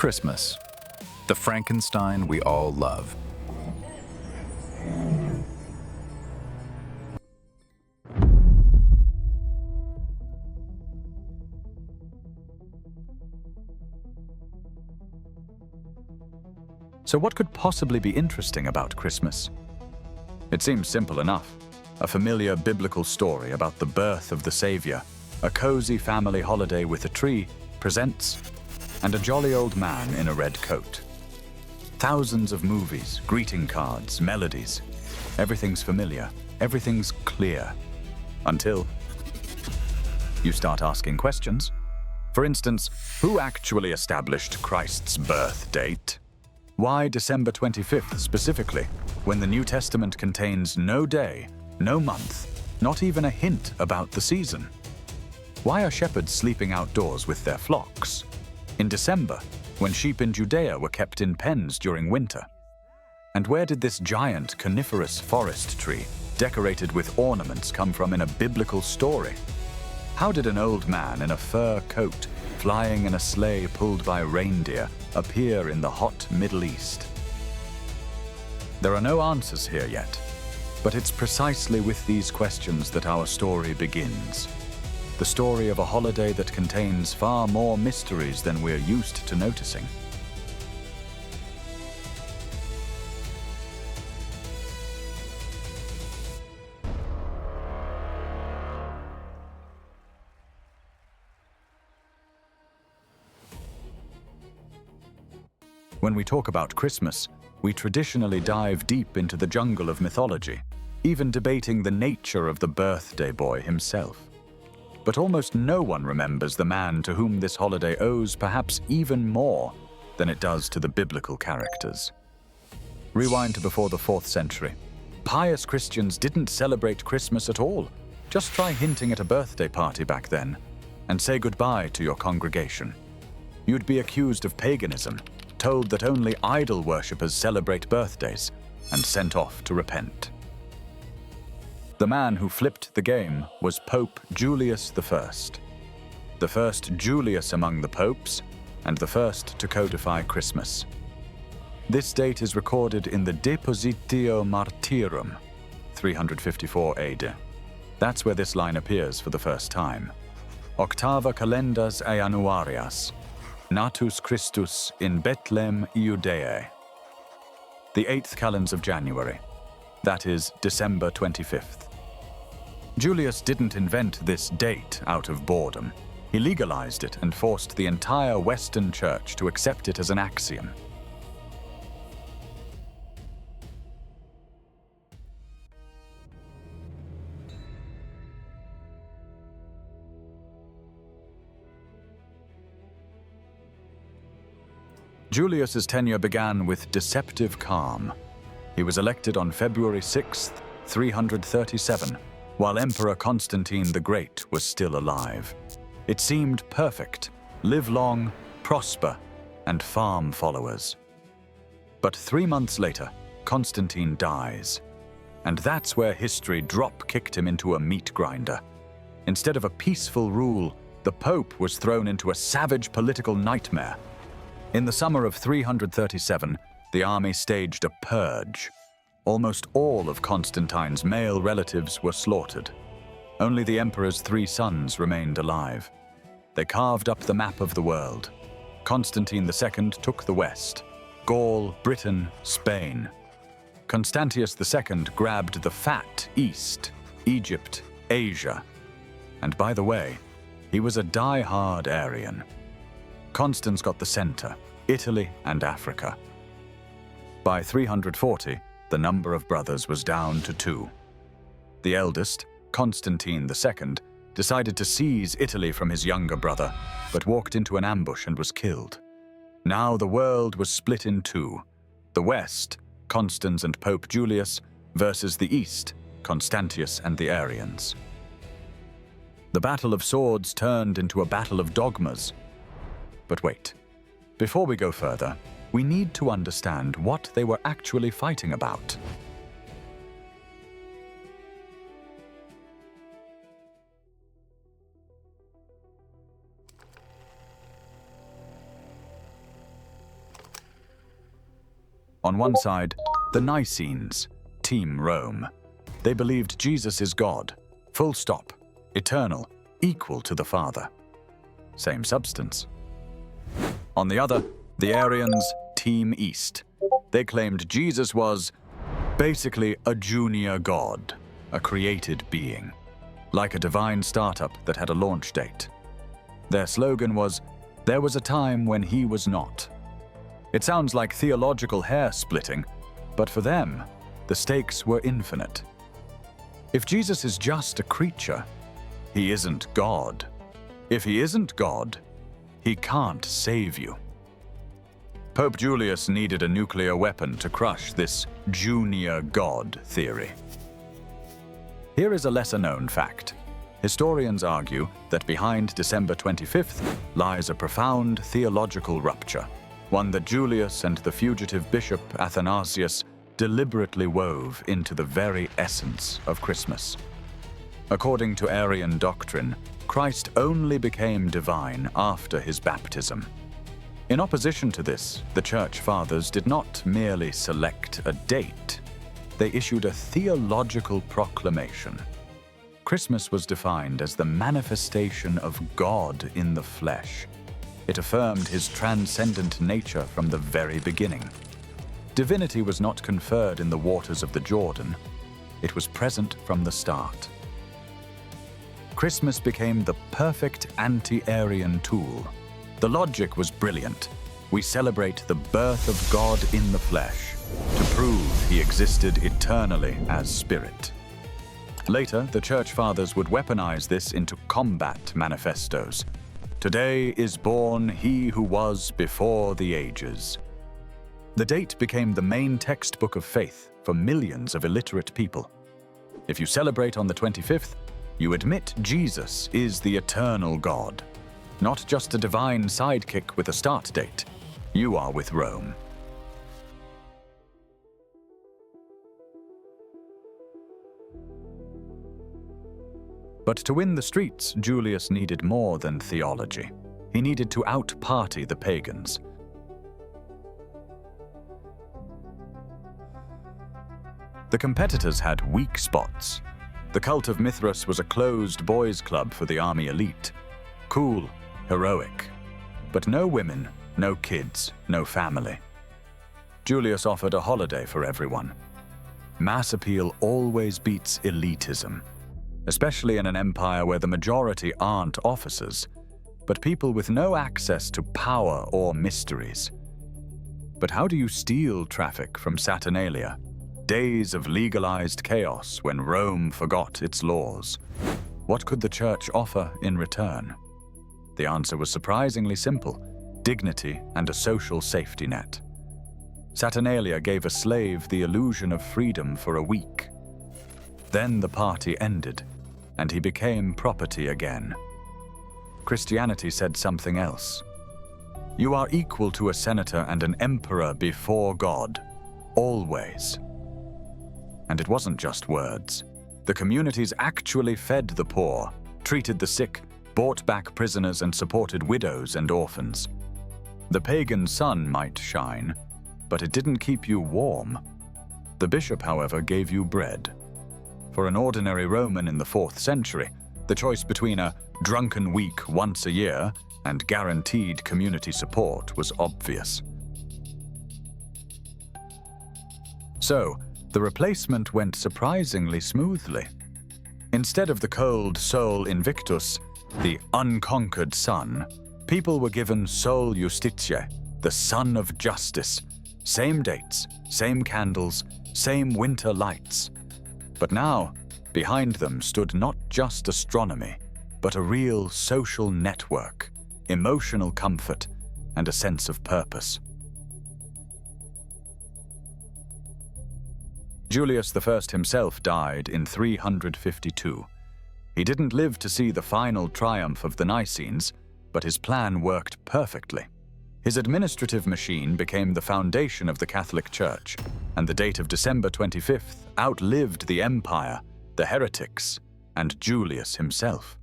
Christmas, the Frankenstein we all love. So what could possibly be interesting about Christmas? It seems simple enough. A familiar biblical story about the birth of the Savior, a cozy family holiday with a tree, presents, and a jolly old man in a red coat. Thousands of movies, greeting cards, melodies. Everything's familiar, everything's clear. Until you start asking questions. For instance, who actually established Christ's birth date? Why December 25th specifically, when the New Testament contains no day, no month, not even a hint about the season? Why are shepherds sleeping outdoors with their flocks? In December, when sheep in Judea were kept in pens during winter? And where did this giant coniferous forest tree, decorated with ornaments, come from in a biblical story? How did an old man in a fur coat, flying in a sleigh pulled by reindeer, appear in the hot Middle East? There are no answers here yet, but it's precisely with these questions that our story begins. The story of a holiday that contains far more mysteries than we're used to noticing. When we talk about Christmas, we traditionally dive deep into the jungle of mythology, even debating the nature of the birthday boy himself. But almost no one remembers the man to whom this holiday owes perhaps even more than it does to the biblical characters. Rewind to before the 4th century. Pious Christians didn't celebrate Christmas at all. Just try hinting at a birthday party back then, and say goodbye to your congregation. You'd be accused of paganism, told that only idol worshippers celebrate birthdays, and sent off to repent. The man who flipped the game was Pope Julius I, the first Julius among the popes, and the first to codify Christmas. This date is recorded in the Depositio Martyrum, 354 AD. That's where this line appears for the first time. Octava calendas Januarias, natus Christus in Bethlehem Iudeae. The 8th calends of January, that is December 25th. Julius didn't invent this date out of boredom. He legalized it and forced the entire Western Church to accept it as an axiom. Julius's tenure began with deceptive calm. He was elected on February 6th, 337, while Emperor Constantine the Great was still alive. It seemed perfect: live long, prosper, and farm followers. But 3 months later, Constantine dies. And that's where history drop-kicked him into a meat grinder. Instead of a peaceful rule, the Pope was thrown into a savage political nightmare. In the summer of 337, the army staged a purge. Almost all of Constantine's male relatives were slaughtered. Only the emperor's 3 sons remained alive. They carved up the map of the world. Constantine II took the west: Gaul, Britain, Spain. Constantius II grabbed the fat east: Egypt, Asia. And by the way, he was a die-hard Arian. Constans got the center: Italy and Africa. By 340, the number of brothers was down to 2. The eldest, Constantine II, decided to seize Italy from his younger brother, but walked into an ambush and was killed. Now the world was split in 2. The West, Constans and Pope Julius, versus the East, Constantius and the Arians. The battle of swords turned into a battle of dogmas. But wait, before we go further, we need to understand what they were actually fighting about. On one side, the Nicenes, Team Rome. They believed Jesus is God, full stop, eternal, equal to the Father. Same substance. On the other, the Arians, Team East. They claimed Jesus was basically a junior god, a created being, like a divine startup that had a launch date. Their slogan was, "There was a time when he was not." It sounds like theological hair-splitting, but for them, the stakes were infinite. If Jesus is just a creature, he isn't God. If he isn't God, he can't save you. Pope Julius needed a nuclear weapon to crush this junior god theory. Here is a lesser-known fact. Historians argue that behind December 25th lies a profound theological rupture, one that Julius and the fugitive bishop Athanasius deliberately wove into the very essence of Christmas. According to Arian doctrine, Christ only became divine after his baptism. In opposition to this, the Church Fathers did not merely select a date. They issued a theological proclamation. Christmas was defined as the manifestation of God in the flesh. It affirmed his transcendent nature from the very beginning. Divinity was not conferred in the waters of the Jordan. It was present from the start. Christmas became the perfect anti-Arian tool. The logic was brilliant. We celebrate the birth of God in the flesh to prove he existed eternally as spirit. Later, the Church Fathers would weaponize this into combat manifestos. Today is born he who was before the ages. The date became the main textbook of faith for millions of illiterate people. If you celebrate on the 25th, you admit Jesus is the eternal God, not just a divine sidekick with a start date. You are with Rome. But to win the streets, Julius needed more than theology. He needed to out-party the pagans. The competitors had weak spots. The cult of Mithras was a closed boys' club for the army elite. Cool, heroic. But no women, no kids, no family. Julius offered a holiday for everyone. Mass appeal always beats elitism, especially in an empire where the majority aren't officers, but people with no access to power or mysteries. But how do you steal traffic from Saturnalia? Days of legalized chaos when Rome forgot its laws. What could the church offer in return? The answer was surprisingly simple: dignity and a social safety net. Saturnalia gave a slave the illusion of freedom for a week. Then the party ended, and he became property again. Christianity said something else. You are equal to a senator and an emperor before God, always. And it wasn't just words. The communities actually fed the poor, treated the sick, bought back prisoners, and supported widows and orphans. The pagan sun might shine, but it didn't keep you warm. The bishop, however, gave you bread. For an ordinary Roman in the 4th century, the choice between a drunken week once a year and guaranteed community support was obvious. So, the replacement went surprisingly smoothly. Instead of the cold Sol Invictus, the unconquered sun, people were given Sol Justitiae, the sun of justice. Same dates, same candles, same winter lights. But now, behind them stood not just astronomy, but a real social network, emotional comfort, and a sense of purpose. Julius I himself died in 352. He didn't live to see the final triumph of the Nicenes, but his plan worked perfectly. His administrative machine became the foundation of the Catholic Church, and the date of December 25th outlived the empire, the heretics, and Julius himself.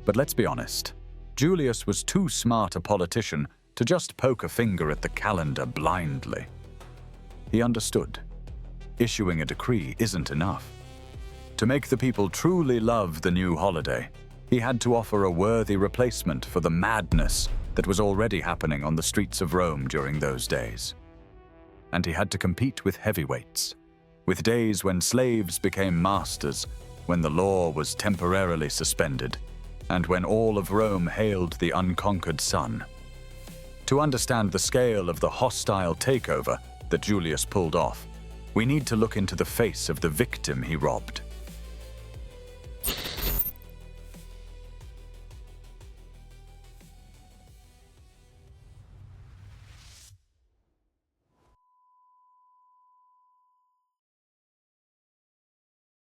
But let's be honest, Julius was too smart a politician to just poke a finger at the calendar blindly. He understood. Issuing a decree isn't enough. To make the people truly love the new holiday, he had to offer a worthy replacement for the madness that was already happening on the streets of Rome during those days. And he had to compete with heavyweights, with days when slaves became masters, when the law was temporarily suspended, and when all of Rome hailed the unconquered sun. To understand the scale of the hostile takeover that Julius pulled off, we need to look into the face of the victim he robbed.